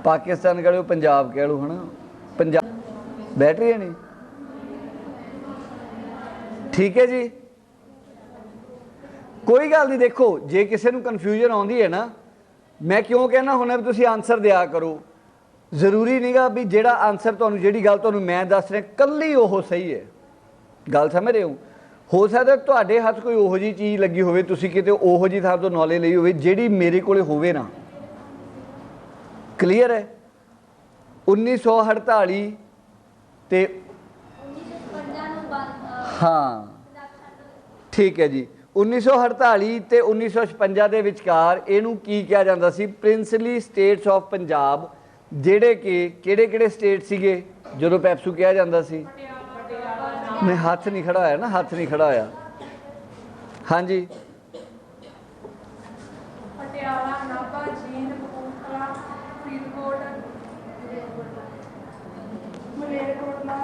पाकिस्तान कह लो, पंजाब कह लो, है ना। पंजाब बैटरी है नहीं, ठीक है जी। कोई गल नहीं, देखो जे किसी को कन्फ्यूजन आती है ना, मैं क्यों कहना होना भी तुम आंसर दिया करो। जरूरी नहीं गा भी जेड़ा आंसर तुहानू जी गल तुहानू मैं दस रहा कल्ली वो सही है। गल समझ रहे हो सकता तुहाडे हथ कोई ओहो जी चीज़ लगी होवे, तुसीं किते ओहो जी थां तो नॉलेज लई होवे जिहड़ी मेरे कोले होवे ना। क्लीयर है। 1948 ते हाँ ठीक है जी। 1948 ਤੇ 1956 ਦੇ ਵਿਚਕਾਰ ਇਹਨੂੰ ਕੀ ਕਿਹਾ ਜਾਂਦਾ ਸੀ? ਪ੍ਰਿੰਸਲੀ ਸਟੇਟਸ ਆਫ ਪੰਜਾਬ, ਜਿਹੜੇ ਕਿ ਕਿਹੜੇ ਸਟੇਟ ਸੀਗੇ ਜਦੋਂ ਪੈਪਸੂ ਕਿਹਾ ਜਾਂਦਾ ਸੀ? नहीं हथ नहीं खड़ा होया ना, हथ नहीं खड़ा होया। हाँ जी पटियाला, नाभा, जींद, कपूरथला, फरीदकोट, मलेरकोटला,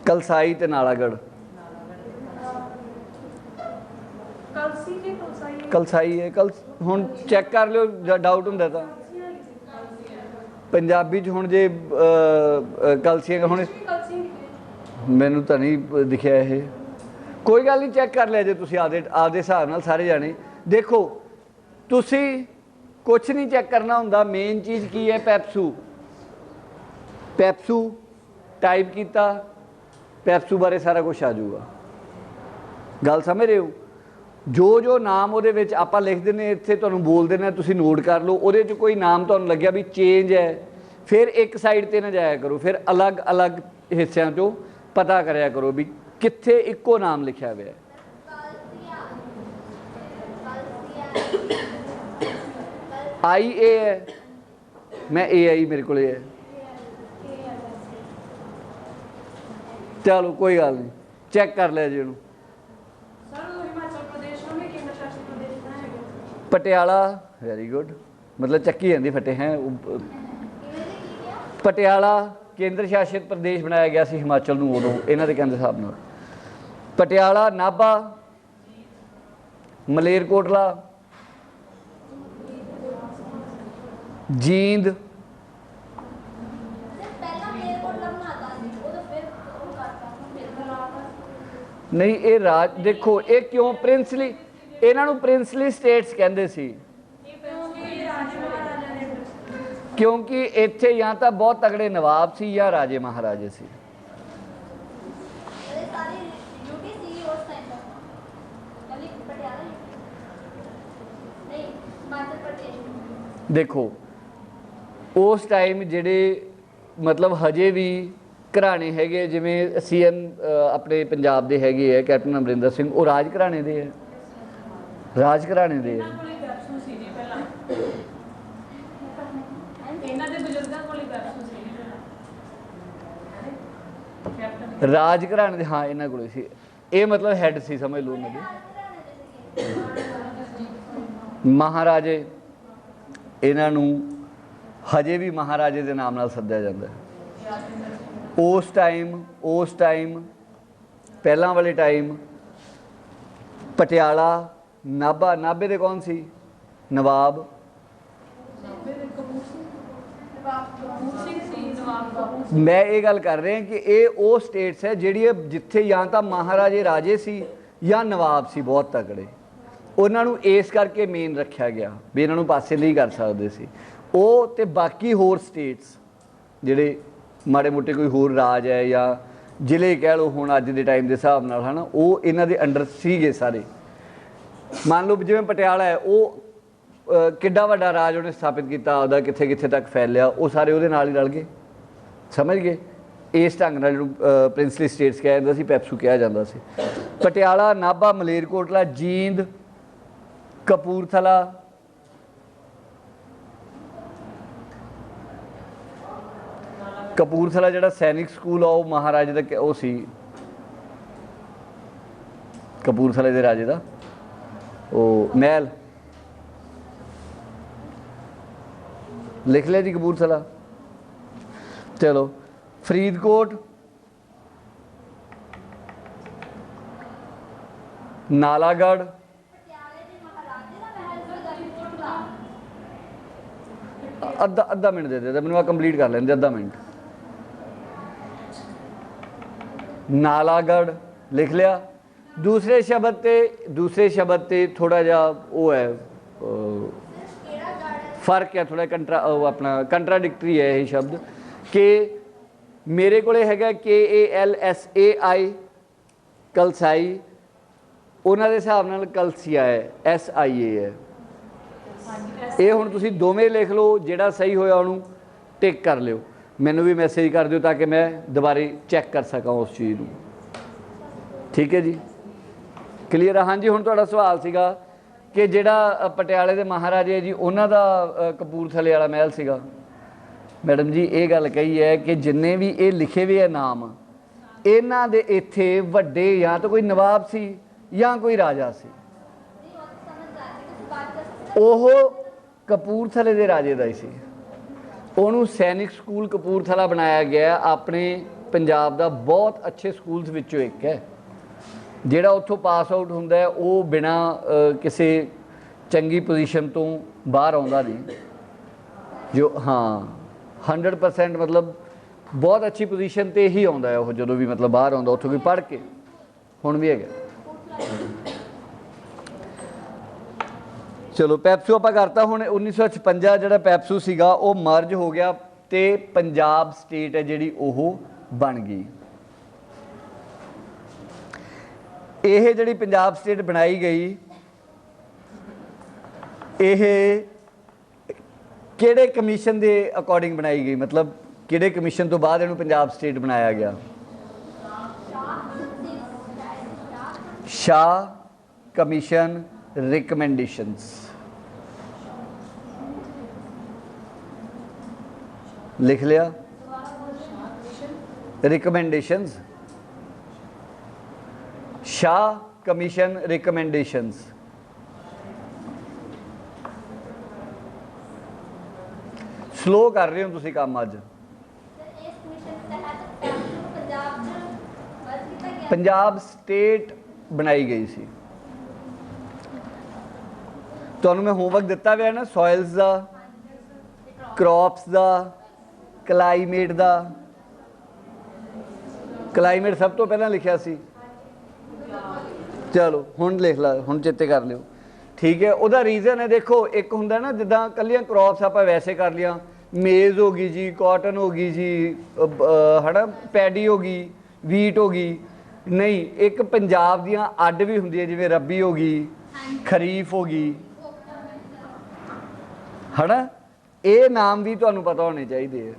कलसाई ते नालागढ़। कलसाई है कल हुण चेक कर लो, डाउट हुंदा तां पंजाबी च हुण जे कलसियां हुण मैनू तो नहीं दिखिया ये। कोई गल नहीं, चेक कर लिया जे तुसीं आपदे हिसाब नाल सारे जाने। देखो तुसीं कुछ नहीं चेक करना हुंदा, मेन चीज़ की है पैप्सू। पैप्सू टाइप किया, पैप्सू बारे सारा कुछ आ जाऊगा। गल समझ रहे हो? जो नाम वो आप लिख देने इत्थे तुहानूं बोल देना, तुसीं नोट कर लो। वो कोई नाम तुहानूं लग्या भी चेंज है, फिर एक साइड ते ना जाया करो, फिर अलग अलग हिस्सों चों पता करया करो भी कित्थे इक्को नाम लिखा हुआ है। आई ए है, मैं ए आई मेरे को है। चलो कोई गल नहीं, चेक कर लिया जी उन्होंने। पटियाला वेरी गुड, मतलब चक्की जाती फटे हैं। पटियाला केंद्र शासित प्रदेश बनाया गया सी हिमाचल नूं उदों, इन्हां दे कहण दे हिसाब नाल। पटियाला, नाभा, मलेरकोटला, जींद, नहीं ये राज देखो ये क्यों प्रिंसली, इन्हों प्रिंसली स्टेट्स कहते सी क्योंकि इत्थे या तो बहुत तगड़े नवाब सी या राजे महाराजे सी। देखो उस टाइम जेडे मतलब हजे भी घराने है जिमें CM अपने पंजाब के है कैप्टन अमरिंदर सिंह, वो राज घराने दे है, राज घराने दे है। राज घराने दे हाँ इन्हों को सी, ये मतलब हैड सी समझ लो उन्होंने। महाराजे इन्हों हजे भी महाराजे के नाम नाल सद्या जाता है। उस टाइम पहला वाले टाइम पटियाला, नाभा, नाभे दे कौन सी नवाब? मैं ये गल कर रहा कि ये वो स्टेट्स है जिहड़ी जिथे या तो महाराजे राजे सी या नवाब सी बहुत तगड़े, उन्होंने इस करके मेन रखा गया भी इन्हों पासे नहीं कर सकते सी। वो तो बाकी होर स्टेट्स जिहड़े माड़े मोटे कोई होर राज है या जिले कह लो हुण अज के टाइम के हिसाब नाल है ना, वो इन्हां दे अंडर सीगे सारे। मान लो जिवें पटियाला है, वो किड्डा वड्डा राज उन्हें स्थापित किया, आपदा कित्थे कित्थे तक फैलिया, वो सारे उहदे नाल ही रल गए। समझ गए? इस ढंग नाल प्रिंसली स्टेट्स कहा जाता सी, पैप्सू कहा जाता सी। पटियाला, नाभा, मलेरकोटला, जींद, कपूरथला, कपूरथला जिहड़ा सैनिक स्कूल आ वो महाराजे का वो सी, कपूरथले दे राजे का वो महल। लिख लिया जी कपूरथला। चलो फरीदकोट, नालागढ़, ਅੱਧਾ ਅੱਧਾ ਮਿੰਟ ਦੇ ਦੇ, ਮੈਨੂੰ ਆ ਕੰਪਲੀਟ ਕਰ ਲੈਂਦੇ ਅੱਧਾ ਮਿੰਟ। ਨਾਲਾਗੜ੍ਹ ਲਿਖ ਲਿਆ। दूसरे शब्द ते थोड़ा जा वो है फर्क है, थोड़ा अपना कंट्राडिक्टरी है ये शब्द कि मेरे को हैगा KALSAI कलसाई, उन्होंने हिसाब नाल कलसिया है SIA है। ये हुण तुसीं दोवें लिख लो, जिहड़ा सही होया उहनूं टिक कर लिओ, मैनूं भी मैसेज कर दिओ ताकि मैं दोबारे चैक कर सकां उस चीज़ नूं। ठीक है जी, क्लीयर है। हाँ जी, हुण तुहाडा सवाल सीगा कि जिहड़ा पटियाले दे महाराजे जी उन्हां दा कपूरथले वाला महल सीगा। मैडम जी ये गल कही है कि जिन्ने भी ये लिखे हुए है नाम, इन्हां दे इत्थे वड्डे या तो कोई नवाब सी या कोई राजा सी। ओह कपूरथले दे राजे दा ही सी। ਉਹਨੂੰ सैनिक स्कूल कपूरथला बनाया गया, अपने पंजाब दा बहुत अच्छे स्कूल्स विचों एक है। ਜਿਹੜਾ ਉੱਥੋਂ ਪਾਸ ਆਊਟ ਹੁੰਦਾ ਹੈ ਉਹ ਬਿਨਾ ਕਿਸੇ ਚੰਗੀ ਪੋਜੀਸ਼ਨ ਤੋਂ ਬਾਹਰ ਆਉਂਦਾ ਨਹੀਂ। ਜੋ ਹਾਂ 100% ਮਤਲਬ ਬਹੁਤ ਅੱਛੀ ਪੋਜੀਸ਼ਨ 'ਤੇ ਹੀ ਆਉਂਦਾ ਹੈ ਉਹ, ਜਦੋਂ ਵੀ ਮਤਲਬ ਬਾਹਰ ਆਉਂਦਾ ਉੱਥੋਂ ਵੀ ਪੜ੍ਹ ਕੇ। ਹੁਣ ਵੀ ਹੈਗਾ। ਚਲੋ ਪੈਪਸੂ ਆਪਾਂ ਕਰਤਾ। ਹੁਣ 1956 ਜਿਹੜਾ ਪੈਪਸੂ ਸੀਗਾ ਉਹ ਮਰਜ ਹੋ ਗਿਆ ਅਤੇ ਪੰਜਾਬ ਸਟੇਟ ਹੈ ਜਿਹੜੀ ਉਹ ਬਣ ਗਈ। ਇਹ ਜਿਹੜੀ ਪੰਜਾਬ ਸਟੇਟ ਬਣਾਈ ਗਈ, ਇਹ ਕਿਹੜੇ ਕਮਿਸ਼ਨ ਦੇ ਅਕੋਰਡਿੰਗ ਬਣਾਈ ਗਈ, ਮਤਲਬ ਕਿਹੜੇ ਕਮਿਸ਼ਨ ਤੋਂ ਬਾਅਦ ਇਹਨੂੰ ਪੰਜਾਬ ਸਟੇਟ ਬਣਾਇਆ ਗਿਆ? ਸ਼ਾਹ ਕਮਿਸ਼ਨ ਰਿਕਮੈਂਡੇਸ਼ਨਸ। लिख लिया recommendations, Shah commission recommendations. Slow कर रहे हो तुसी काम अज। पंजाब स्टेट बनाई गई सी। तुहानू मैं होमवर्क दिता हुआ है ना, सॉइल्स का, क्रॉप्स का, क्लाइमेट का। क्लाइमेट सब तो पहला लिखा सी। चलो हुण लिख ला, हुण चेते कर लियो। ठीक है, उहदा रीजन है देखो, एक हुंदा ना जिद्दां कल्लियां क्रॉप्स आपां वैसे कर लिया, मेज़ हो गई जी, कॉटन हो गई जी, है ना, पैडी हो गई, वीट हो गई। नहीं, एक पंजाब दियां अड्ड भी हुंदियां, जिवें रबी हो गई, खरीफ हो गई, है ना। ये नाम भी तुहानूं पता होने चाहिए।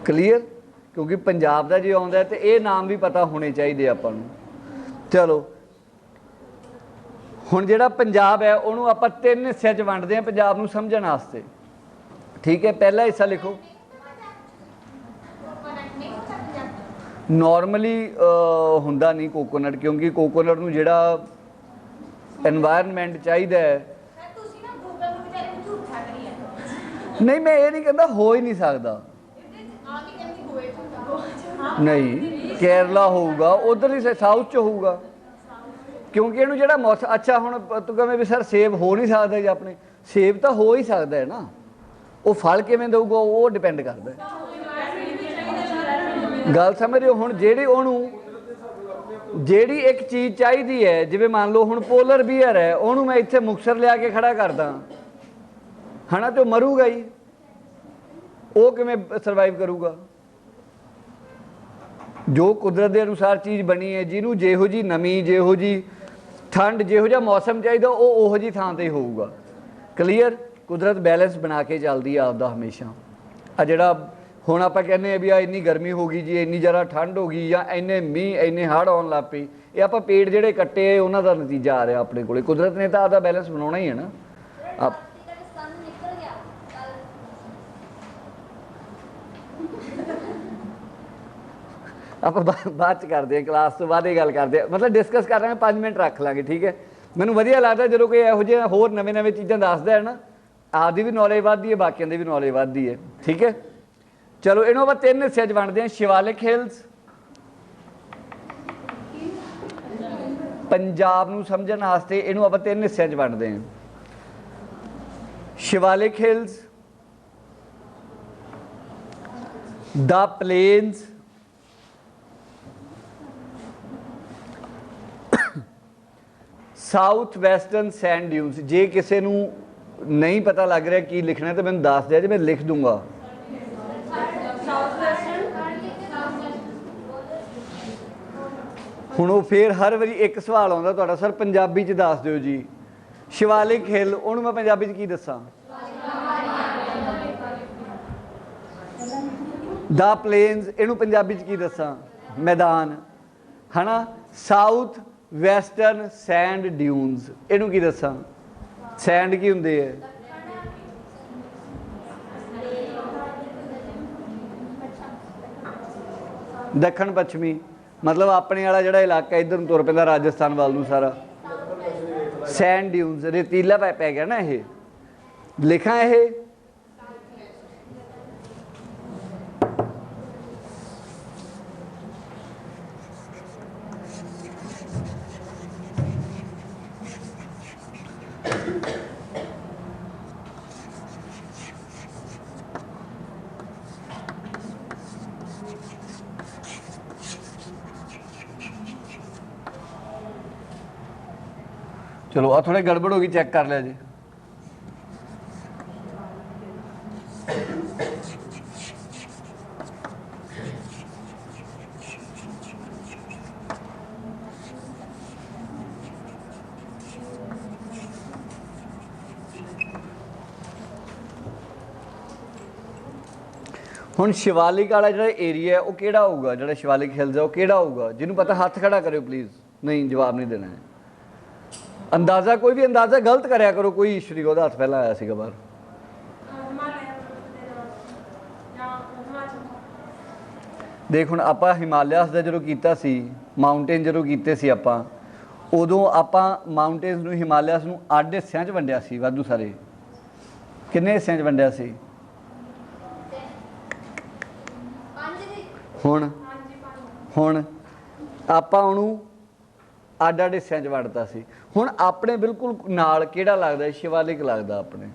क्लीयर, क्योंकि पंजाब का जो आउंदा तो ये नाम भी पता होने चाहिए आपां नूं। चलो हुण जिहड़ा पंजाब है उहनूं आपां 3 हिस्सिਆਂ 'ਚ वंडदे हां पंजाब नूं समझण वास्ते। ठीक है, पहला हिस्सा लिखो। नॉर्मली हुंदा नहीं कोकोनट, क्योंकि कोकोनट नूं जिहड़ा एनवायरनमेंट चाहिए है। नहीं, मैं ये नहीं कहता, हो ही नहीं सकता। नहीं, केरला होगा, उधर ही साउथ च होगा, क्योंकि इनू जो मौसम। अच्छा हुण तू कहें भी सर सेब हो नहीं सकता जी अपने, सेब तो हो ही सकता है ना, वो फल किवें देऊगा वो डिपेंड करता है। गल समझ रहे हो। हुण जिहड़ी उहनूं जिहड़ी एक चीज़ चाहिए है, जिवें मान लो हुण पोलर बीयर है, उहनूं मैं इत्थे मुक्तसर लिया के खड़ा करदा, है ना, तो मरूगा ही, वो किवें सर्वाइव करूगा। जो कुदरत के अनुसार चीज़ बनी है, जिन्हों जिहो जी नमी, जिहो जी ठंड, जिहो जिहा मौसम चाहिए वो उहो जी थां ते होऊगा। क्लीयर, कुदरत बैलेंस बना के चलती है आपदा हमेशा। आ जिहड़ा हुण आपां कहने भी आ इन्नी गर्मी हो गई जी, इन्नी ज़्यादा ठंड हो गई, या इन्ने मीह, इन्ने हड़ आउण लग पए, ये आपां पेड़ जिहड़े कट्टे उन्हां दा नतीजा आ रहा अपने कोले। कुदरत ने तो आपदा बैलेंस बनाउणा ही है ना। आप आप बाद करते हैं, क्लास तो बाद ही गल करते हैं, मतलब डिस्कस कर रहे हैं, 5 मिनट रख लाँगे। ठीक है, मैनूं वधिया लगता जो कोई इहो जिहा होर नवे नवे चीज़ां दसदा है ना, आपदी भी नॉलेज वधदी है, बाकियां दी भी नॉलेज वधदी है। ठीक है, चलो इन्हों आप 3 हिस्से वंडते हैं। शिवालिक हिल्स, पंजाब नूं समझण वास्ते इन्हों आप 3 हिस्से वंडते हैं। Shivalik hills, the plains, south western sand dunes. जे किसी नू नहीं पता लग रहा की लिखना तो मैं दस दिया जी, मैं लिख दूंगा। हुण वो फिर हर बारी एक सवाल आता तुहाडा, सर पंजाबी च दस दिओ जी। शिवालिक हिल उहनूं मैं पंजाबी च की दसां? द प्लेन्स इहनूं पंजाबी च की दसां? मैदान, है ना। साउथ वैसटर्न सैंड ड्यून्स इहनूं की दसां? सैंड की हुंदी है? दक्षिण पश्चिमी, मतलब अपने वाला जिहड़ा इलाका इधर नूं तुर पैंदा राजस्थान वाल नूं सारा। सैंड ड्यून्स रेतीला पै गया ना। ये लिखा ये चलो आ थोड़े गड़बड़ होगी, चेक कर लिया जी। हुण शिवालिक वाला जो एरिया है वो केड़ा होगा? जो शिवालिक हिल्स है वो केड़ा होगा? जिन्होंने पता हाथ खड़ा करो प्लीज़। नहीं, जवाब नहीं देना है। अंदाज़ा कोई भी अंदाज़ा गलत कराया करो। कोई ईश्वरी का हाथ पहला आया सीगा बाहर। देख हुण आपां हिमालयस दा जदों कीता सी, माउंटेन जदों कीते सी आपां, उदों आपां माउंटेन्स नूं हिमालयस नूं 8 हिस्सिਆਂ 'ਚ वंडिया सी। वाधू सारे किन्ने हिस्सिਆਂ 'ਚ वंडिया सी? हुण आपां उहनूं ਅੱਡ-ਅੱਡ ਹਿੱਸਿਆਂ 'ਚ ਵੰਡਤਾ ਸੀ। ਹੁਣ ਆਪਣੇ ਬਿਲਕੁਲ ਨਾਲ ਕਿਹੜਾ ਲੱਗਦਾ? शिवालिक ਲੱਗਦਾ ਆਪਣੇ।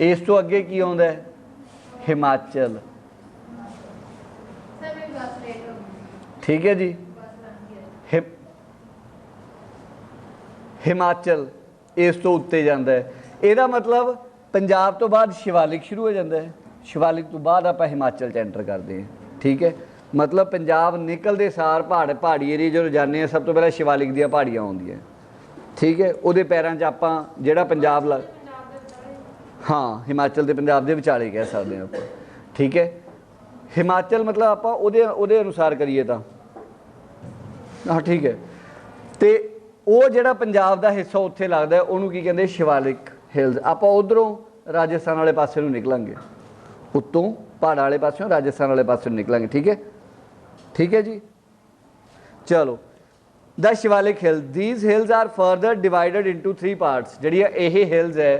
ਇਸ ਤੋਂ ਅੱਗੇ ਕੀ ਆਉਂਦਾ? ਹਿਮਾਚਲ। ਠੀਕ ਹੈ ਜੀ। ਹਿਮਾਚਲ ਇਸ ਤੋਂ ਉੱਤੇ ਜਾਂਦਾ ਹੈ। ਇਹਦਾ ਮਤਲਬ ਪੰਜਾਬ ਤੋਂ ਬਾਅਦ शिवालिक ਸ਼ੁਰੂ ਹੋ ਜਾਂਦਾ ਹੈ। शिवालिक ਤੋਂ ਬਾਅਦ ਆਪਾਂ ਹਿਮਾਚਲ 'ਚ ਐਂਟਰ ਕਰਦੇ ਹਾਂ। ठीक है, मतलब पंजाब निकलते सार पहाड़ी एरिए जो जाने सब तो पहले शिवालिक दी पहाड़ियाँ आउंदियां। ठीक है, वो पैरों च आपां जिहड़ा पंजाब लग, हाँ हिमाचल के पंजाब के विचाले कह सकते हैं आप। ठीक है, हिमाचल मतलब आपां उहदे अनुसार करिए तो हाँ ठीक है। तो वो जिहड़ा पंजाब का हिस्सा उत्थे लगदा है उहनूं की कहंदे? शिवालिक हिल्स। आपां उधरों राजस्थान वाले पासे नूं निकलांगे, उत्तों पहाड़ वाले पासों राजस्थान वाले पासों निकलांगे। ठीक है, ठीक है जी। चलो, the Shivalik hills, these hills are further divided into 3 parts. जिहड़ियां ये हिल्स है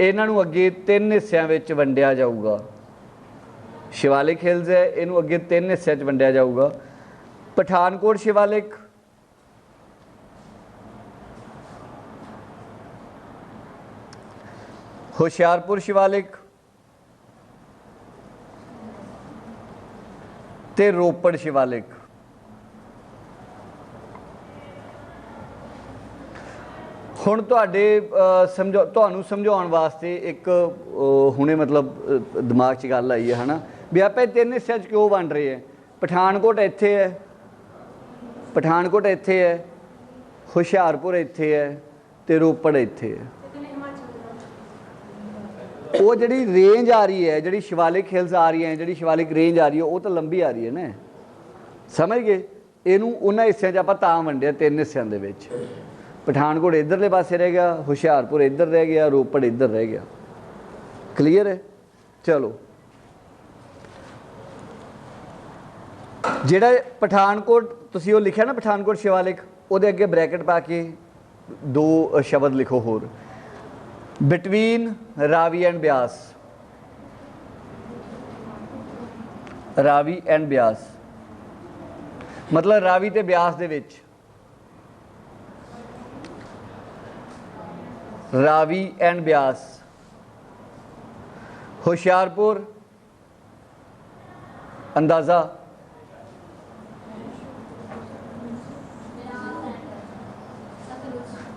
इन्हां नूं अगे 3 हिस्सिਆਂ ਵਿੱਚ ਵੰਡਿਆ ਜਾਊਗਾ। शिवालिक हिल्स है इनू अगे 3 हिस्सिਆਂ 'ਚ ਵੰਡਿਆ ਜਾਊਗਾ। पठानकोट शिवालिक, होशियारपुर शिवालिक ते रोपड़ शिवालिक। हुण तुहाडे तुहानूं समझाउण वास्ते एक हुणे मतलब दिमाग 'च गल आई है ना भी आप 3 हिस्सिਆਂ 'ਚ क्यों वंड रहे हैं। पठानकोट इत्थे है, पठानकोट इत्थे है, हुशियारपुर इत्थे है ते रोपड़ इत्थे है। वो जी रेंज आ रही है, जी शिवालिक हिल्स आ रही है, जी शिवालिक रेंज आ रही है, वो तो लंबी आ रही है ना। समझ गए? इनू उन्होंने हिस्सों आप तां वंडिया 3 हिस्सों के। पठानकोट इधरले पासे रह गया, हुशियारपुर इधर रह गया, रोपड़ इधर रह गया। क्लीयर है? चलो, जिहड़ा पठानकोट तुसीं वो लिखा ना पठानकोट शिवालिक, वो अगे ब्रैकेट पा के 2 शब्द लिखो होर, between Ravi and Beas. Ravi and Beas मतलब रावी ते ब्यास दे विच, रावी एंड ब्यास ਹੁਸ਼ਿਆਰਪੁਰ, अंदाज़ा?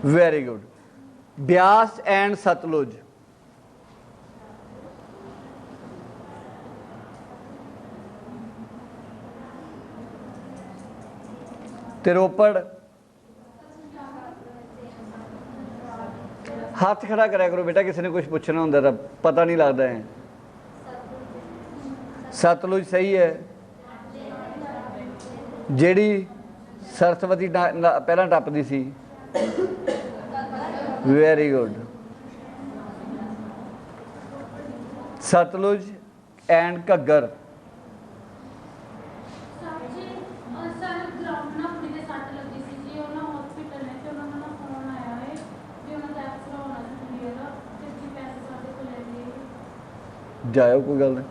Very good. Beas and Sutlej. ते रोपड़? हाथ खड़ा करा करो बेटा, किसी ने कुछ पूछना होंगे तो पता नहीं लगता है। सतलुज सही है। जेड़ी सरस्वती पहला टपदी सी। Very good. Sutlej and Ghaggar. जाओ कोई गल नहीं।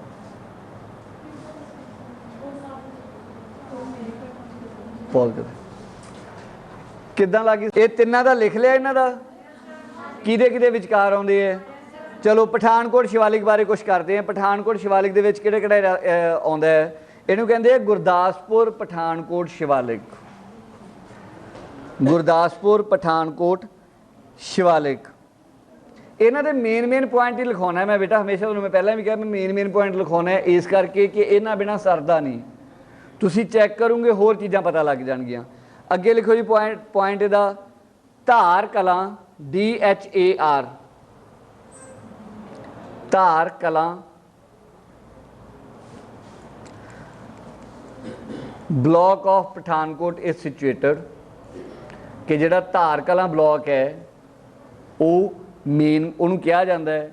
पॉज कर। किदां लगी ये तिन्ना दा लिख लिया इन्हां दा किहदे किहदे विचकार आउंदे है। चलो पठानकोट शिवालिक बारे कुछ करते हैं। पठानकोट शिवालिक दे विच किहड़े किहड़े आउंदा है। इहनूं कहंदे गुरदासपुर पठानकोट शिवालिक। गुरदासपुर पठानकोट शिवालिक। इन्हां दे मेन पॉइंट ही लिखाउणा है मैं बेटा, हमेशा तुहानूं मैं पहलां भी कहा मैं मेन पॉइंट लिखाउणा है इस करके कि इन्हां बिना सरदा नहीं। तुसीं चैक करोगे होर चीज़ां पता लग जाणगियां। अगे लिखो जी पॉइंट इहदा Dhar Kalan DHAR। Dhar Kalan block of Pathankot is situated. कि जिहड़ा धार कलां ब्लॉक है वो मेन उहनूं कहा जाता है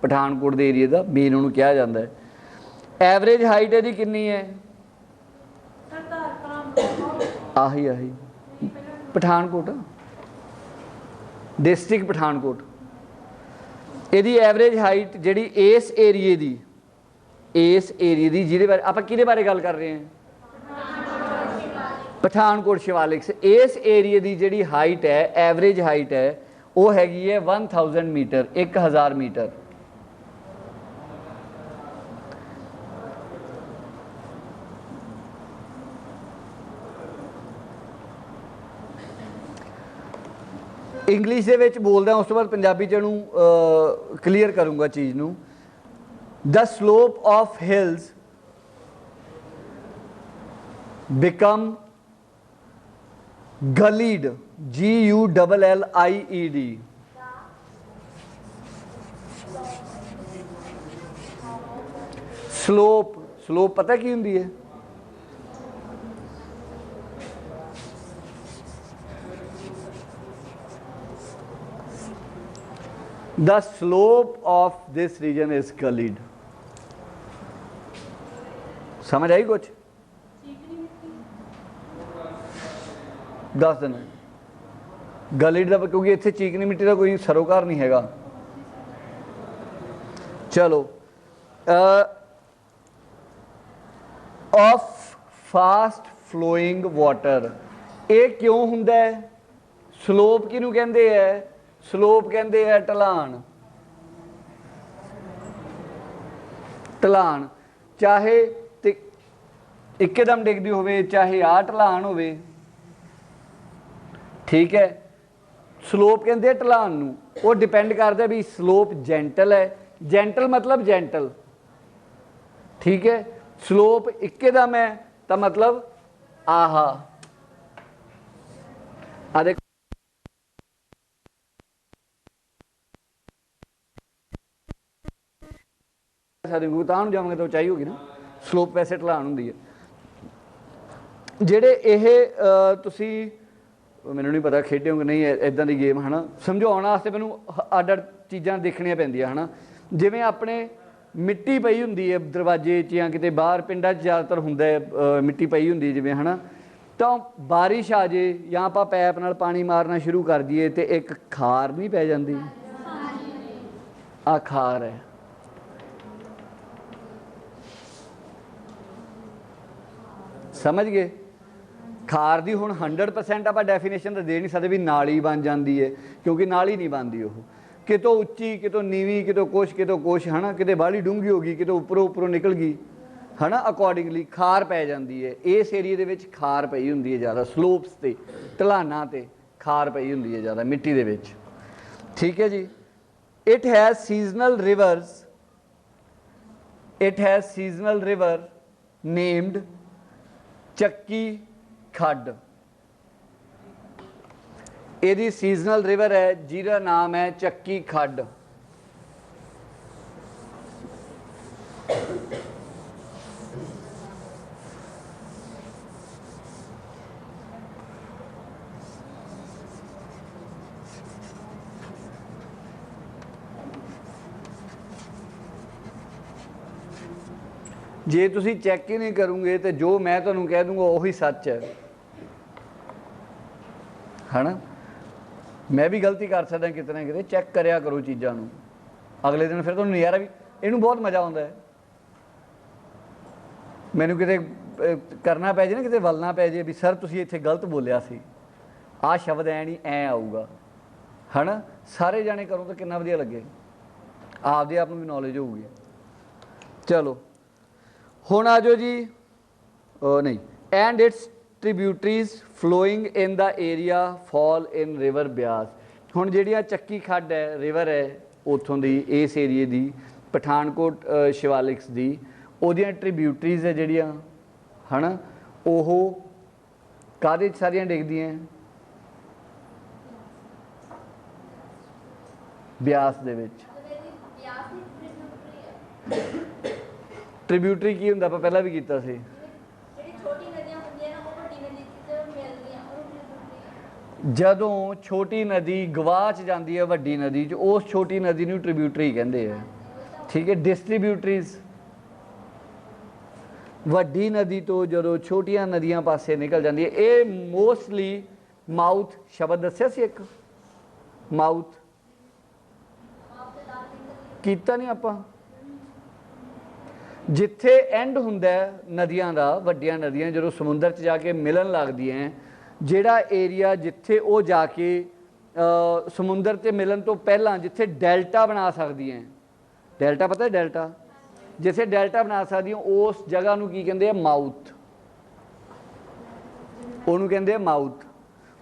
पठानकोट के एरिए का मेन उहनूं कहा जाता है। एवरेज हाइट इहदी कितनी है? आही आही पठानकोट डिस्ट्रिक्ट पठानकोट। इहदी एवरेज हाइट जिहड़ी इस एरिए दी जिहदे बारे आपां किहदे बारे गल कर रहे हैं? पठानकोट शिवालिक से इस एरिए की जिहड़ी हाइट है एवरेज हाइट है वो हैगी है 1000 मीटर 1000 मीटर। इंग्लिश दे विच बोलदा उस तो बाद पंजाबी च इहनूं क्लीयर करूँगा चीज़ नूं। The slope of hills become gullied GULLIED। Slope पता की हुंदी है? The slope of this region is gullied। समझ आई कुछ? दस दिन गलीड का क्योंकि इत्थे चीकनी मिट्टी का कोई सरोकार नहीं हैगा। चलो ऑफ फास्ट फ्लोइंग वाटर ये क्यों हुंदा है? स्लोप किहनूं कहंदे है? स्लोप कहंदे है ढलान। ढलान चाहे एकदम डिगदी होवे चाहे आ ढलान होवे, ठीक है। स्लोप कहते ढलान नूं, वो डिपेंड करता भी स्लोप जेंटल है। जेंटल मतलब जेंटल, ठीक है। स्लोप एकदम है तो मतलब आहा आ देखो जावांगे तो चाहिए होगी ना। स्लोप वैसे ढलान होंदी है। ਜਿਹੜੇ ਇਹ ਤੁਸੀਂ ਮੈਨੂੰ नहीं पता खेडे होगे नहीं इदां दी गेम है ना, समझाउण वास्ते मैनूं अड अड चीज़ां देखणियां पैंदियां है ना। जिवें अपने मिट्टी पई हुंदी है दरवाजे च या किते बाहर पिंडां च ज़्यादातर हुंदा है मिट्टी पई हुंदी है जिवें है ना, तो बारिश आ जाए या आपां पैप नाल पानी मारना शुरू कर दईए तो एक खार नहीं पै जाती। आ खार है, समझ गए। खार की हुण 100% आप डेफिनेशन तो दे नहीं सकते भी नाली बन जाती है, क्योंकि नाली नहीं बनती। वो ਕਿਤੋਂ ਉੱਚੀ, ਕਿਤੋਂ ਨੀਵੀਂ, ਕਿਤੋਂ ਕੁਛ ਹੈ ਨਾ, ਕਿਤੇ ਬਾਹਲੀ ਡੂੰਘੀ ਹੋ ਗਈ, ਕਿਤੋਂ ਉੱਪਰੋਂ ਨਿਕਲ ਗਈ ਹੈ ਨਾ, ਅਕੋਰਡਿੰਗਲੀ ਖਾਰ ਪੈ ਜਾਂਦੀ ਹੈ। ਇਸ ਏਰੀਏ ਦੇ ਵਿੱਚ ਖਾਰ ਪਈ ਹੁੰਦੀ ਹੈ ਜ਼ਿਆਦਾ, ਸਲੋਪਸ 'ਤੇ, ਢਲਾਨਾਂ 'ਤੇ ਖਾਰ ਪਈ ਹੁੰਦੀ ਹੈ ਜ਼ਿਆਦਾ ਮਿੱਟੀ ਦੇ ਵਿੱਚ। ਠੀਕ ਹੈ ਜੀ। It has seasonal reverse, it has seasonal river named ਚੱਕੀ ਖੱਡ। ਇਹਦੀ ਸੀਜ਼ਨਲ ਰਿਵਰ ਹੈ ਜਿਹਦਾ ਨਾਮ ਹੈ ਚੱਕੀ ਖੱਡ। ਜੇ ਤੁਸੀਂ ਚੈੱਕ ਹੀ ਨਹੀਂ ਕਰੋਗੇ ਤੇ ਜੋ ਮੈਂ ਤੁਹਾਨੂੰ ਕਹਿ ਦੂੰਗਾ ਉਹੀ ਸੱਚ ਹੈ, ਹੈ ਮੈਂ ਵੀ ਗਲਤੀ ਕਰ ਸਕਦਾ ਕਿਤੇ ਨਾ ਕਿਤੇ। ਚੈੱਕ ਕਰਿਆ ਕਰੋ ਚੀਜ਼ਾਂ ਨੂੰ, ਅਗਲੇ ਦਿਨ ਫਿਰ ਤੁਹਾਨੂੰ ਨਜ਼ਾਰਾ ਵੀ, ਇਹਨੂੰ ਬਹੁਤ ਮਜ਼ਾ ਆਉਂਦਾ ਹੈ। ਮੈਨੂੰ ਕਿਤੇ ਕਰਨਾ ਪੈ ਜੇ ਨਾ, ਕਿਤੇ ਵਲਣਾ ਪੈ ਜੇ ਵੀ ਸਰ ਤੁਸੀਂ ਇੱਥੇ ਗਲਤ ਬੋਲਿਆ ਸੀ, ਆਹ ਸ਼ਬਦ ਐ ਨਹੀਂ ਐਂ ਆਊਗਾ, ਹੈ ਨਾ। ਸਾਰੇ ਜਾਣੇ ਕਰੋ ਤਾਂ ਕਿੰਨਾ ਵਧੀਆ ਲੱਗੇ, ਆਪਦੇ ਆਪ ਨੂੰ ਵੀ ਨੌਲੇਜ ਹੋਊਗੀ। ਚਲੋ ਹੁਣ ਆ ਜਾਓ ਜੀ, ਨਹੀਂ, and its tributaries flowing in the area fall in river Beas. ਹੁਣ ਜਿਹੜੀਆਂ ਚੱਕੀ ਖੱਡ ਹੈ, ਰਿਵਰ ਹੈ ਉੱਥੋਂ ਦੀ, ਇਸ ਏਰੀਏ ਦੀ, ਪਠਾਨਕੋਟ ਸ਼ਿਵਾਲਿਕਸ ਦੀ, ਉਹਦੀਆਂ ਟ੍ਰਿਬਿਊਟਰੀਜ਼ ਹੈ ਜਿਹੜੀਆਂ, ਹੈ ਨਾ, ਉਹ ਕਾਹਦੇ 'ਚ ਸਾਰੀਆਂ ਡਿੱਗਦੀਆਂ? ਬਿਆਸ ਦੇ ਵਿੱਚ। ਟ੍ਰਿਬਿਊਟਰੀ ਕੀ ਹੁੰਦਾ? ਆਪਾਂ ਪਹਿਲਾਂ ਵੀ ਕੀਤਾ ਸੀ। ਜਦੋਂ ਛੋਟੀ ਨਦੀ ਗਵਾਚ ਜਾਂਦੀ ਹੈ ਵੱਡੀ ਨਦੀ 'ਚ, ਉਸ ਛੋਟੀ ਨਦੀ ਨੂੰ ਟ੍ਰਿਬਿਊਟਰੀ ਕਹਿੰਦੇ ਆ। ਠੀਕ ਹੈ। ਡਿਸਟ੍ਰੀਬਿਊਟਰੀਜ਼ ਵੱਡੀ ਨਦੀ ਤੋਂ ਜਦੋਂ ਛੋਟੀਆਂ ਨਦੀਆਂ ਪਾਸੇ ਨਿਕਲ ਜਾਂਦੀ ਹੈ। ਇਹ ਮੋਸਟਲੀ ਮਾਊਥ ਸ਼ਬਦ ਦੱਸਿਆ ਸੀ ਇੱਕ, ਮਾਊਥ ਕੀਤਾ ਨਹੀਂ ਆਪਾਂ। ਜਿੱਥੇ ਐਂਡ ਹੁੰਦਾ ਨਦੀਆਂ ਦਾ, ਵੱਡੀਆਂ ਨਦੀਆਂ ਜਦੋਂ ਸਮੁੰਦਰ 'ਚ ਜਾ ਕੇ ਮਿਲਣ ਲੱਗਦੀਆਂ, ਜਿਹੜਾ ਏਰੀਆ ਜਿੱਥੇ ਉਹ ਜਾ ਕੇ ਸਮੁੰਦਰ 'ਤੇ ਮਿਲਣ ਤੋਂ ਪਹਿਲਾਂ ਜਿੱਥੇ ਡੈਲਟਾ ਬਣਾ ਸਕਦੀਆਂ, ਡੈਲਟਾ ਪਤਾ ਡੈਲਟਾ, ਜਿੱਥੇ ਡੈਲਟਾ ਬਣਾ ਸਕਦੀਆਂ ਉਸ ਜਗ੍ਹਾ ਨੂੰ ਕੀ ਕਹਿੰਦੇ ਆ? ਮਾਊਥ। ਉਹਨੂੰ ਕਹਿੰਦੇ ਆ ਮਾਊਥ।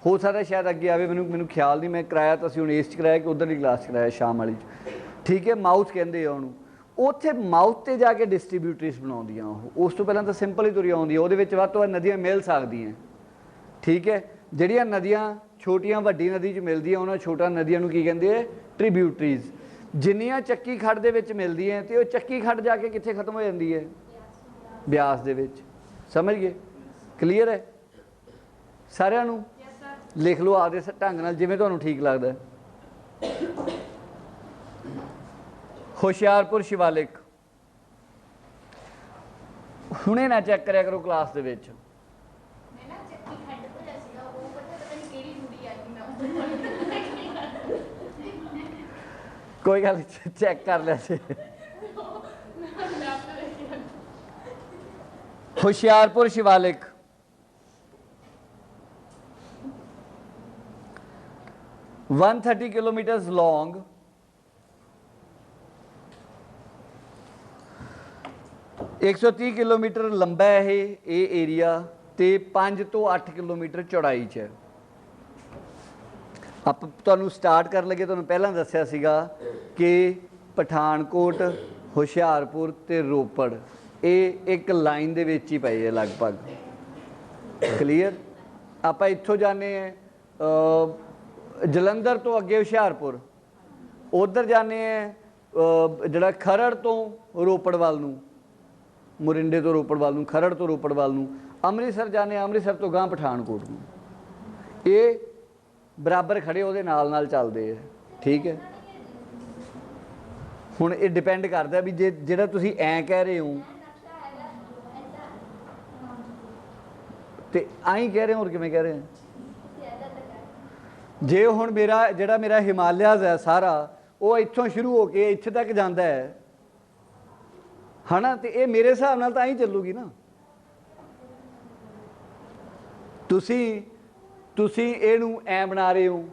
ਹੋ ਸਕਦਾ ਸ਼ਾਇਦ ਅੱਗੇ ਆਵੇ, ਮੈਨੂੰ ਖਿਆਲ ਨਹੀਂ, ਮੈਂ ਕਰਾਇਆ ਤਾਂ ਅਸੀਂ ਹੁਣ ਇਸ 'ਚ ਕਰਾਇਆ ਕਿ ਉੱਧਰਲੀ ਕਲਾਸ 'ਚ ਕਰਾਇਆ ਸ਼ਾਮ ਵਾਲੀ 'ਚ। ਠੀਕ ਹੈ। ਮਾਊਥ ਕਹਿੰਦੇ ਆ ਉਹਨੂੰ। ਉੱਥੇ ਮਾਊਥ 'ਤੇ ਜਾ ਕੇ ਡਿਸਟ੍ਰੀਬਿਊਟਰੀਜ਼ ਬਣਾਉਂਦੀਆਂ ਉਹ। ਉਸ ਤੋਂ ਪਹਿਲਾਂ ਤਾਂ ਸਿੰਪਲ ਹੀ ਤੁਰੀ ਆਉਂਦੀ ਹੈ, ਉਹਦੇ ਵਿੱਚ ਵੱਧ ਤੋਂ ਵੱਧ ਨਦੀਆਂ ਮਿਲ ਸਕਦੀਆਂ। ਠੀਕ ਹੈ। ਜਿਹੜੀਆਂ ਨਦੀਆਂ ਛੋਟੀਆਂ ਵੱਡੀ ਨਦੀ 'ਚ ਮਿਲਦੀਆਂ, ਉਹਨਾਂ ਛੋਟਾ ਨਦੀਆਂ ਨੂੰ ਕੀ ਕਹਿੰਦੇ ਆ? ਟ੍ਰਿਬਿਊਟਰੀਜ਼। ਜਿੰਨੀਆਂ ਚੱਕੀ ਖੱਡ ਦੇ ਵਿੱਚ ਮਿਲਦੀਆਂ ਤੇ ਉਹ ਚੱਕੀ ਖੱਡ ਜਾ ਕੇ ਕਿੱਥੇ ਖਤਮ ਹੋ ਜਾਂਦੀ ਹੈ? ਬਿਆਸ ਦੇ ਵਿੱਚ। ਸਮਝ ਗਏ? ਕਲੀਅਰ ਹੈ ਸਾਰਿਆਂ ਨੂੰ? ਲਿਖ ਲਓ ਆਪਦੇ ਢੰਗ ਨਾਲ ਜਿਵੇਂ ਤੁਹਾਨੂੰ ਠੀਕ ਲੱਗਦਾ। ਹੁਸ਼ਿਆਰਪੁਰ ਸ਼ਿਵਾਲਿਕ ਹੁਣੇ ਨਾ ਚੈੱਕ ਕਰਿਆ ਕਰੋ ਕਲਾਸ ਦੇ ਵਿੱਚ। ਕੋਈ ਗੱਲ ਨਹੀਂ, ਚੈੱਕ ਕਰ ਲਿਆ ਸੀ। ਹੁਸ਼ਿਆਰਪੁਰ ਸ਼ਿਵਾਲਿਕ 130 ਕਿਲੋਮੀਟਰਸ ਲੌਂਗ, एक 130 ਕਿਲੋਮੀਟਰ ਲੰਬਾ ਹੈ ਇਹ ਏਰੀਆ, ਤੇ 5 ਤੋਂ 8 ਕਿਲੋਮੀਟਰ ਚੌੜਾਈ 'ਚ ਹੈ। ਆਪਾਂ ਤੁਹਾਨੂੰ ਸਟਾਰਟ ਕਰਨ ਲੱਗੇ ਤੁਹਾਨੂੰ ਪਹਿਲਾਂ ਦੱਸਿਆ ਸੀਗਾ ਕਿ ਪਠਾਨਕੋਟ, ਹੁਸ਼ਿਆਰਪੁਰ ਤੇ ਰੋਪੜ ਇਹ ਇੱਕ ਲਾਈਨ ਦੇ ਵਿੱਚ ਹੀ ਪਏ ਹੈ ਲਗਭਗ। ਕਲੀਅਰ? ਆਪਾਂ ਇੱਥੋਂ ਜਾਂਦੇ ਹਾਂ ਜਲੰਧਰ ਤੋਂ ਅੱਗੇ ਹੁਸ਼ਿਆਰਪੁਰ, ਉੱਧਰ ਜਾਂਦੇ ਹਾਂ ਜਿਹੜਾ ਖਰੜ ਤੋਂ ਰੋਪੜ ਵੱਲ ਨੂੰ, ਮੋਰਿੰਡੇ ਤੋਂ ਰੋਪੜ ਵੱਲ ਨੂੰ, ਖਰੜ ਤੋਂ ਰੋਪੜ ਵੱਲ ਨੂੰ, ਅੰਮ੍ਰਿਤਸਰ ਜਾਂਦੇ ਹਾਂ, ਅੰਮ੍ਰਿਤਸਰ ਤੋਂ ਗਾਂ ਪਠਾਨਕੋਟ ਨੂੰ। ਇਹ ਬਰਾਬਰ ਖੜੇ ਉਹਦੇ ਨਾਲ ਨਾਲ ਚੱਲਦੇ ਆ। ਠੀਕ ਹੈ। ਹੁਣ ਇਹ ਡਿਪੈਂਡ ਕਰਦਾ ਵੀ ਜੇ ਜਿਹੜਾ ਤੁਸੀਂ ਐਂ ਕਹਿ ਰਹੇ ਹੋ ਤੇ ਆਈ ਕਹਿ ਰਹੇ ਹੋ, ਹੋਰ ਕਿਵੇਂ ਕਹਿ ਰਹੇ ਹੋ? ਜੇ ਹੁਣ ਜਿਹੜਾ ਮੇਰਾ ਹਿਮਾਲਿਆਜ਼ ਹੈ ਸਾਰਾ, ਉਹ ਇੱਥੋਂ ਸ਼ੁਰੂ ਹੋ ਕੇ ਇੱਥੇ ਤੱਕ ਜਾਂਦਾ ਹੈ ਨਾ, ਤੇ ਇਹ ਮੇਰੇ ਹਿਸਾਬ ਨਾਲ ਤਾਂ ਹੀ ਚੱਲੂਗੀ ਨਾ। ਤੁਸੀਂ ਇਹਨੂੰ ਐਂ ਬਣਾ ਰਹੇ ਹੋ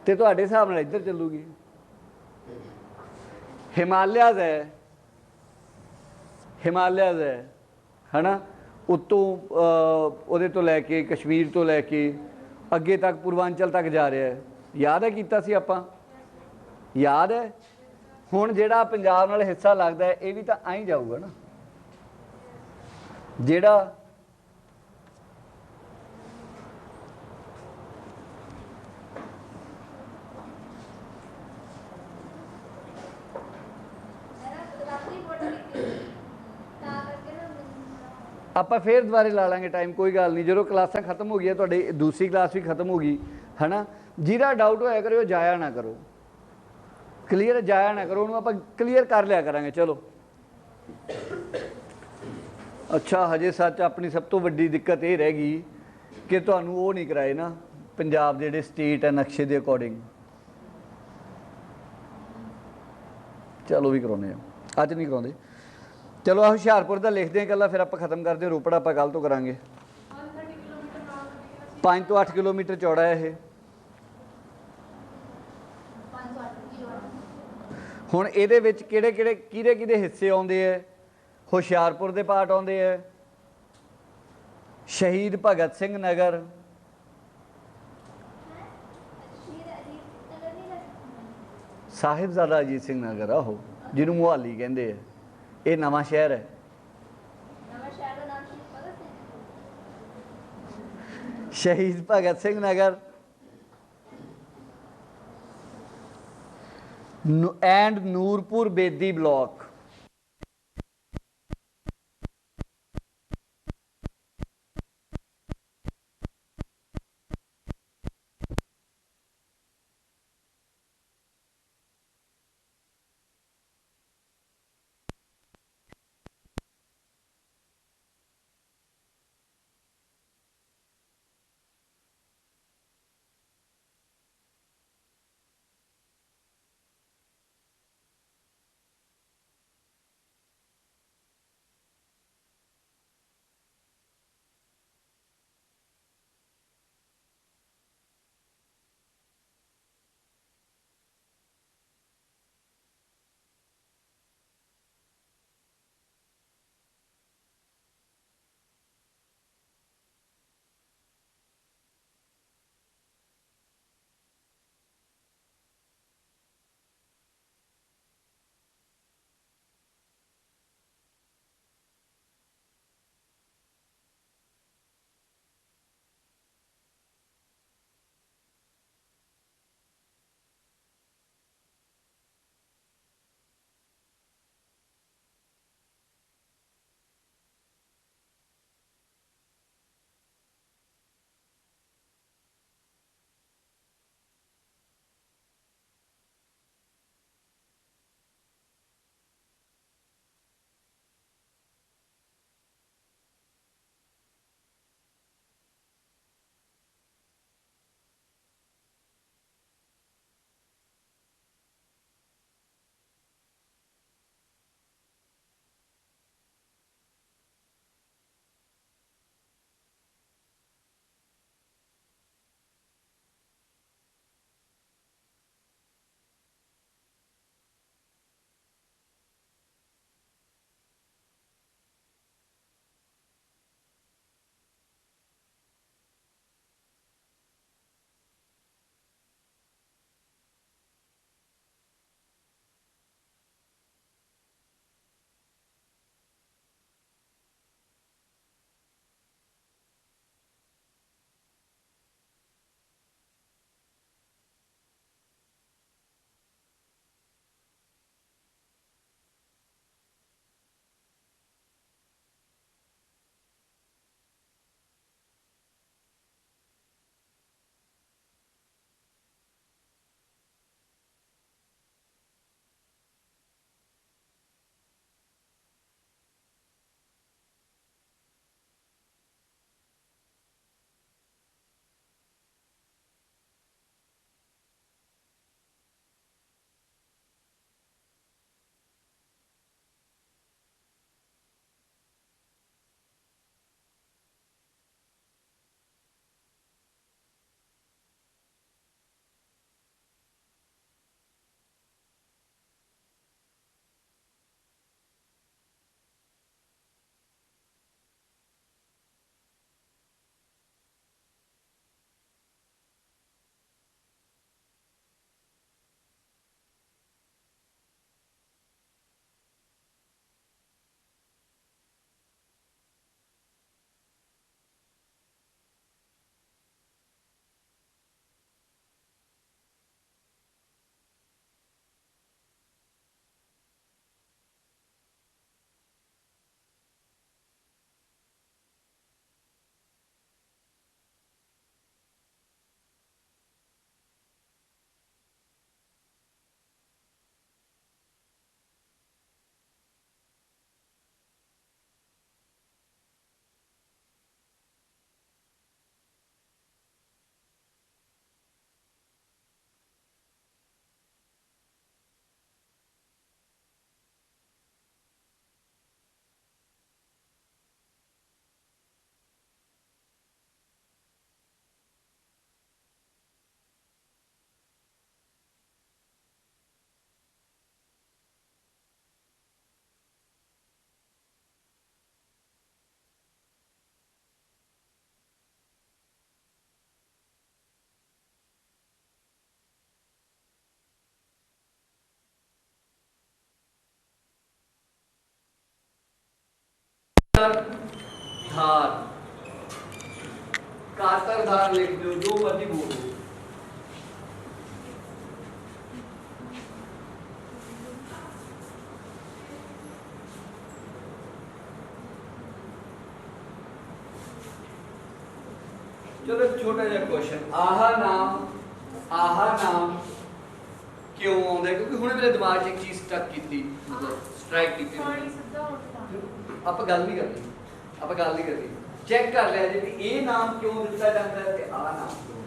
ਤੇ ਤੁਹਾਡੇ ਹਿਸਾਬ ਨਾਲ ਇੱਧਰ ਚੱਲੂਗੀ। ਹਿਮਾਲਿਆਜ਼ ਹੈ, ਹਿਮਾਲਿਆਜ਼ ਹੈ ਨਾ, ਉੱਤੋਂ ਉਹਦੇ ਤੋਂ ਲੈ ਕੇ ਕਸ਼ਮੀਰ ਤੋਂ ਲੈ ਕੇ ਅੱਗੇ ਤੱਕ ਪੂਰਵਾਂਚਲ ਤੱਕ ਜਾ ਰਿਹਾ ਹੈ। ਯਾਦ ਹੈ ਕੀਤਾ ਸੀ ਆਪਾਂ, ਯਾਦ ਹੈ। ਹੁਣ ਜਿਹੜਾ ਪੰਜਾਬ ਨਾਲ ਹਿੱਸਾ ਲੱਗਦਾ ਹੈ ਇਹ ਵੀ ਤਾਂ ਆਈ ਜਾਊਗਾ ਨਾ, ਜਿਹੜਾ ਆਪਾਂ ਫੇਰ ਦੁਬਾਰੇ ਲਾ ਲਾਂਗੇ ਟਾਈਮ, ਕੋਈ ਗੱਲ ਨਹੀਂ। ਜਦੋਂ ਕਲਾਸਾਂ ਖਤਮ ਹੋ ਗਈਆਂ, ਤੁਹਾਡੀ ਦੂਸਰੀ ਕਲਾਸ ਵੀ ਖਤਮ ਹੋ ਗਈ ਹੈ ਨਾ, ਜਿਹਦਾ ਡਾਊਟ ਹੋਇਆ ਕਰਿਓ ਜਾਇਆ ਨਾ ਕਰੋ, ਕਲੀਅਰ ਜਾਇਆ ਨਾ ਕਰੋ, ਉਹਨੂੰ ਆਪਾਂ ਕਲੀਅਰ ਕਰ ਲਿਆ ਕਰਾਂਗੇ। ਚਲੋ ਅੱਛਾ, ਹਜੇ ਸੱਚ ਆਪਣੀ ਸਭ ਤੋਂ ਵੱਡੀ ਦਿੱਕਤ ਇਹ ਰਹਿ ਗਈ ਕਿ ਤੁਹਾਨੂੰ ਉਹ ਨਹੀਂ ਕਰਾਏ ਨਾ ਪੰਜਾਬ ਦੇ ਜਿਹੜੇ ਸਟੇਟ ਹੈ ਨਕਸ਼ੇ ਦੇ ਅਕੋਰਡਿੰਗ। ਚਲੋ ਵੀ ਕਰਾਉਂਦੇ ਆ, ਅੱਜ ਨਹੀਂ ਕਰਾਉਂਦੇ। ਚਲੋ ਆ ਹੁਸ਼ਿਆਰਪੁਰ ਦਾ ਲਿਖਦੇ ਹਾਂ ਇਕੱਲਾ, ਫਿਰ ਆਪਾਂ ਖਤਮ ਕਰਦੇ ਹਾਂ। ਰੋਪੜ ਆਪਾਂ ਕੱਲ੍ਹ ਤੋਂ ਕਰਾਂਗੇ। 5 ਤੋਂ 8 ਕਿਲੋਮੀਟਰ ਚੌੜਾ ਹੈ ਇਹ। ਹੁਣ ਇਹਦੇ ਵਿੱਚ ਕਿਹੜੇ ਕਿਹੜੇ ਕਿਹਦੇ ਕਿਹਦੇ ਹਿੱਸੇ ਆਉਂਦੇ ਹੈ? ਹੁਸ਼ਿਆਰਪੁਰ ਦੇ ਪਾਰਟ ਆਉਂਦੇ ਹੈ, ਸ਼ਹੀਦ ਭਗਤ ਸਿੰਘ ਨਗਰ, ਸਾਹਿਬਜ਼ਾਦਾ ਅਜੀਤ ਸਿੰਘ ਨਗਰ, ਆਹੋ ਜਿਹਨੂੰ ਮੁਹਾਲੀ ਕਹਿੰਦੇ ਆ, ਇਹ ਨਵਾਂ ਸ਼ਹਿਰ ਹੈ। ਸ਼ਹੀਦ ਭਗਤ ਸਿੰਘ ਨਗਰ ਐਂਡ ਨੂਰਪੁਰ ਬੇਦੀ ਬਲਾਕ। ਕਾਰਨ ਲਿਖ ਦਿਓ, ਜੋ ਮਰਜ਼ੀ ਬੋਲੋ। चलो छोटा जिहा क्वेश्चन, आहा नाम क्यों आउंदा है? क्योंकि हुणे मेरे दिमाग 'ਚ एक चीज स्टक कीती, मतलब स्ट्राइक कीती। ਪਾਣੀ ਸਿੱਧਾ ਉੱਠਦਾ। ਆਪਾਂ ਗੱਲ ਨਹੀਂ ਕਰਨੀ, ਚੈੱਕ ਕਰ ਲਿਆ ਜੀ ਵੀ ਇਹ ਨਾਮ ਕਿਉਂ ਦਿੱਤਾ ਜਾਂਦਾ ਹੈ ਤੇ ਆਹ ਨਾਮ ਕਿਉਂ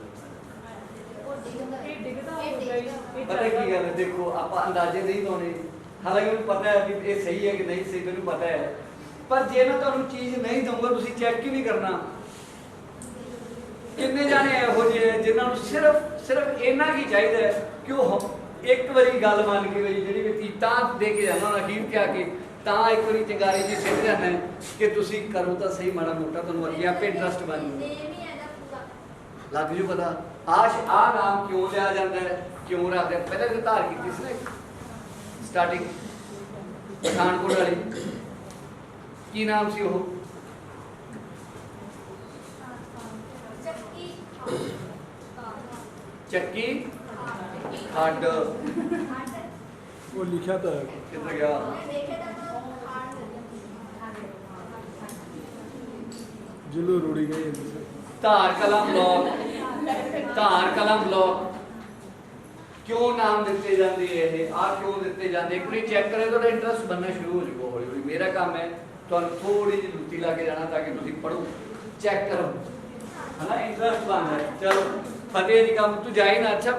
ਦਿੱਤਾ ਇਹ ਡਿੱਗਦਾ ਹੋਊਗਾ ਹੀ। ਹੈ। ਪਤਾ ਕੀ ਗੱਲ ਹੈ, ਦੇਖੋ ਆਪਾਂ ਅੰਦਾਜ਼ੇ ਨਹੀਂ ਲਾਉਣੇ, ਹਾਲਾਂਕਿ ਮੈਨੂੰ ਪਤਾ ਹੈ ਵੀ ਇਹ ਸਹੀ ਹੈ ਕਿ ਨਹੀਂ ਸਹੀ, ਮੈਨੂੰ ਪਤਾ ਹੈ, ਪਰ ਜੇ ਮੈਂ ਤੁਹਾਨੂੰ ਚੀਜ਼ ਨਹੀਂ ਦਊਂਗਾ ਤੁਸੀਂ ਚੈੱਕ ਹੀ ਨਹੀਂ ਕਰਨਾ। ਕਿੰਨੇ ਜਾਣੇ ਇਹੋ ਜਿਹੇ ਹੈ ਜਿਨ੍ਹਾਂ ਨੂੰ ਸਿਰਫ ਇੰਨਾ ਕੀ ਚਾਹੀਦਾ ਹੈ ਕਿ ਉਹ ਇੱਕ ਵਾਰੀ ਗੱਲ ਮੰਨ ਕੇ ਗਈ, ਜਿਹੜੀ ਵੀ ਤਾਂ ਦੇ ਕੇ ਜਾਣਾ ਉਹਨਾਂ ਅਖੀਰ ਤੇ ਆ ਕੇ ਤਾਂ ਇੱਕ ਵਾਰੀ ਚਿੰਗਾਰੀ ਜੀ ਸਿੱਧ ਜਾਣਾ ਹੈ ਕਿ ਤੁਸੀਂ ਕਰੋ ਤਾਂ ਸਹੀ, ਮਾੜਾ ਮੋਟਾ ਤੁਹਾਨੂੰ ਅੱਗੇ ਆਪੇ ਇੰਟਰਸਟ ਬਣ ਜਾਊ, ਲੱਗ ਜੂ ਪਤਾ। ਆ ਨਾਮ ਕਿਉਂ ਲਿਆ ਜਾਂਦਾ ਹੈ, ਕਿਉਂ ਰੱਖਦੇ? ਪਹਿਲਾਂ ਵੀ ਧਾਰ ਕੀਤੀ ਸੀ ਨਾ ਸਟਾਰਟਿੰਗ, ਪਠਾਨਕੋਟ ਵਾਲੀ, ਕੀ ਨਾਮ ਸੀ ਉਹ? ਚੱਕੀ ਖੱਡ। वो लिखा था ਕਿੱਧਰ ਗਿਆ? जिलो रोड़ी गई है। ਧਾਰ ਕਲਮ ਬਲੌਕ ਕਿਉਂ ਨਾਮ ਦਿੱਤੇ ਜਾਂਦੇ ਇਹ? ਆ ਕਿਉਂ ਦਿੱਤੇ ਜਾਂਦੇ? ਇੱਕ ਵਾਰੀ ਚੈੱਕ ਕਰੇ ਤੁਹਾਡਾ ਇੰਟਰਸਟ ਬਣਨਾ ਸ਼ੁਰੂ ਹੋ ਜਾਊਗਾ ਹੌਲੀ ਹੌਲੀ। ਮੇਰਾ ਕੰਮ ਹੈ ਤੁਹਾਨੂੰ ਥੋੜੀ ਜਿਹੀ ਲੁੱਟੀ ਲਾ ਕੇ ਜਾਣਾ ਤਾਂ ਕਿ ਤੁਸੀਂ ਪੜੋ, ਚੈੱਕ ਕਰੋ, ਹਨਾ, ਇੰਟਰਸਟ ਬਣਦਾ। ਚਲੋ ਫਤਿਹ ਜੀ, ਕੰਮ ਤੂੰ ਜਾਈ ਨਾ। ਅੱਛਾ